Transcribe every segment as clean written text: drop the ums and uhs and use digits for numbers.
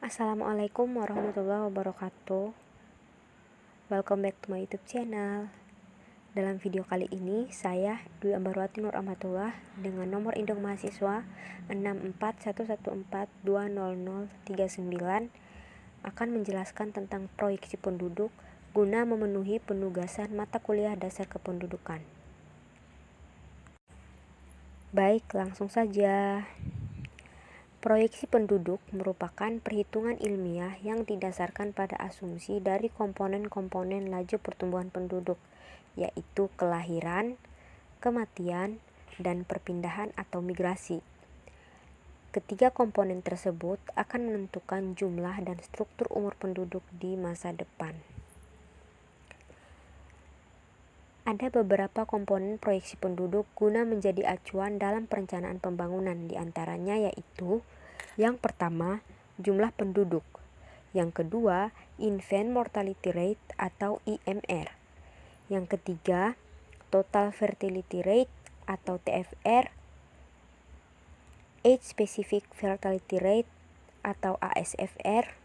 Assalamualaikum warahmatullahi wabarakatuh. Welcome back to my YouTube channel. Dalam video kali ini, saya Dwi Ambarwati Nur Ahmatullah dengan nomor induk mahasiswa 64114200039 akan menjelaskan tentang proyeksi penduduk guna memenuhi penugasan mata kuliah dasar kependudukan. Baik, langsung saja. Proyeksi penduduk merupakan perhitungan ilmiah yang didasarkan pada asumsi dari komponen-komponen laju pertumbuhan penduduk, yaitu kelahiran, kematian, dan perpindahan atau migrasi. Ketiga komponen tersebut akan menentukan jumlah dan struktur umur penduduk di masa depan. Ada beberapa komponen proyeksi penduduk guna menjadi acuan dalam perencanaan pembangunan, diantaranya yaitu yang pertama, jumlah penduduk. Yang kedua, infant mortality rate atau IMR. Yang ketiga, total fertility rate atau TFR. Age specific fertility rate atau ASFR.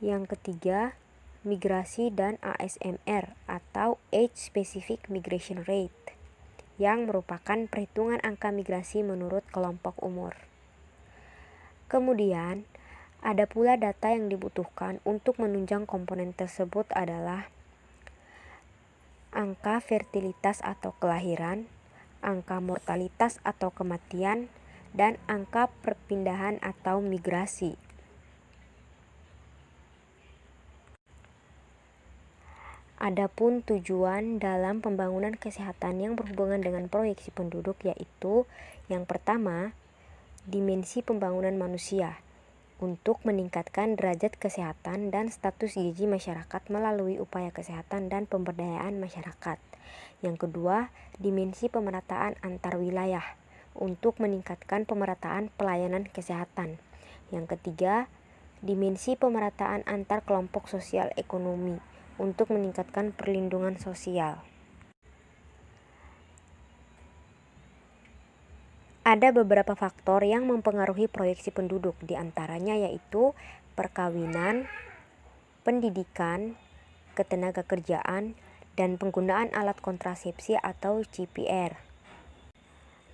Yang ketiga, migrasi dan ASMR atau age specific migration rate, yang merupakan perhitungan angka migrasi menurut kelompok umur. Kemudian, ada pula data yang dibutuhkan untuk menunjang komponen tersebut adalah angka fertilitas atau kelahiran, angka mortalitas atau kematian, dan angka perpindahan atau migrasi. Adapun tujuan dalam pembangunan kesehatan yang berhubungan dengan proyeksi penduduk yaitu yang pertama, dimensi pembangunan manusia untuk meningkatkan derajat kesehatan dan status gizi masyarakat melalui upaya kesehatan dan pemberdayaan masyarakat. Yang kedua, dimensi pemerataan antar wilayah untuk meningkatkan pemerataan pelayanan kesehatan. Yang ketiga, dimensi pemerataan antar kelompok sosial ekonomi untuk meningkatkan perlindungan sosial. Ada beberapa faktor yang mempengaruhi proyeksi penduduk, diantaranya yaitu perkawinan, pendidikan, ketenagakerjaan, dan penggunaan alat kontrasepsi atau CPR.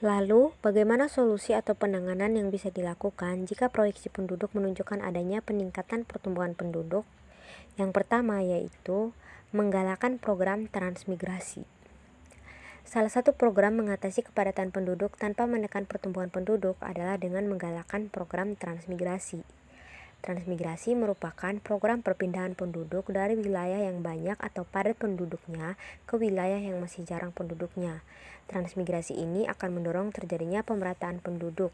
Lalu, bagaimana solusi atau penanganan yang bisa dilakukan jika proyeksi penduduk menunjukkan adanya peningkatan pertumbuhan penduduk? Yang pertama yaitu menggalakkan program transmigrasi. Salah satu program mengatasi kepadatan penduduk tanpa menekan pertumbuhan penduduk adalah dengan menggalakkan program transmigrasi. Transmigrasi merupakan program perpindahan penduduk dari wilayah yang banyak atau padat penduduknya ke wilayah yang masih jarang penduduknya. Transmigrasi ini akan mendorong terjadinya pemerataan penduduk.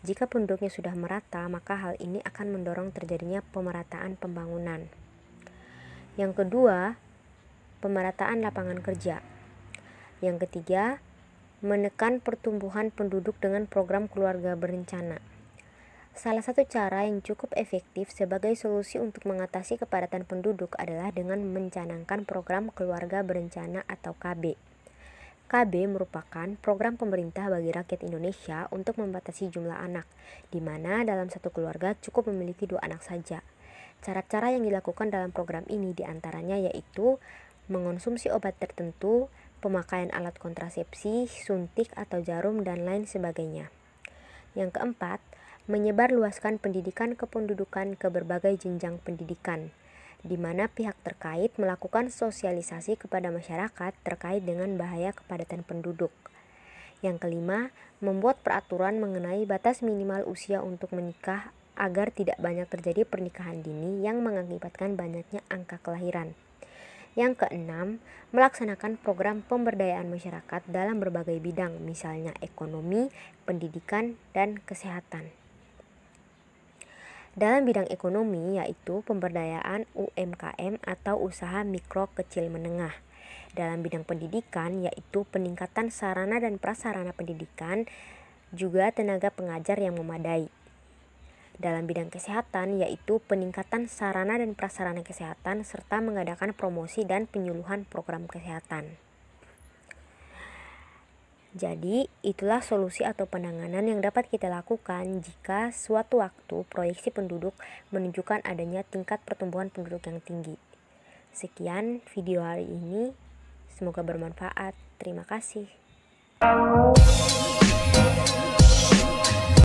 Jika penduduknya sudah merata, maka hal ini akan mendorong terjadinya pemerataan pembangunan. Yang kedua, pemerataan lapangan kerja. Yang ketiga, menekan pertumbuhan penduduk dengan program keluarga berencana. Salah satu cara yang cukup efektif sebagai solusi untuk mengatasi kepadatan penduduk adalah dengan mencanangkan program keluarga berencana atau KB. KB merupakan program pemerintah bagi rakyat Indonesia untuk membatasi jumlah anak, di mana dalam satu keluarga cukup memiliki 2 anak saja. Cara-cara yang dilakukan dalam program ini diantaranya yaitu mengonsumsi obat tertentu, pemakaian alat kontrasepsi, suntik atau jarum, dan lain sebagainya. Yang keempat, menyebarluaskan pendidikan kependudukan ke berbagai jenjang pendidikan, di mana pihak terkait melakukan sosialisasi kepada masyarakat terkait dengan bahaya kepadatan penduduk. Yang kelima, membuat peraturan mengenai batas minimal usia untuk menikah agar tidak banyak terjadi pernikahan dini yang mengakibatkan banyaknya angka kelahiran. Yang keenam, melaksanakan program pemberdayaan masyarakat dalam berbagai bidang, misalnya ekonomi, pendidikan, dan kesehatan. Dalam bidang ekonomi yaitu pemberdayaan UMKM atau usaha mikro kecil menengah. Dalam bidang pendidikan yaitu peningkatan sarana dan prasarana pendidikan, juga tenaga pengajar yang memadai. dalam bidang kesehatan, yaitu peningkatan sarana dan prasarana kesehatan serta mengadakan promosi dan penyuluhan program kesehatan. Jadi, itulah solusi atau penanganan yang dapat kita lakukan jika suatu waktu proyeksi penduduk menunjukkan adanya tingkat pertumbuhan penduduk yang tinggi. Sekian video hari ini, semoga bermanfaat. Terima kasih.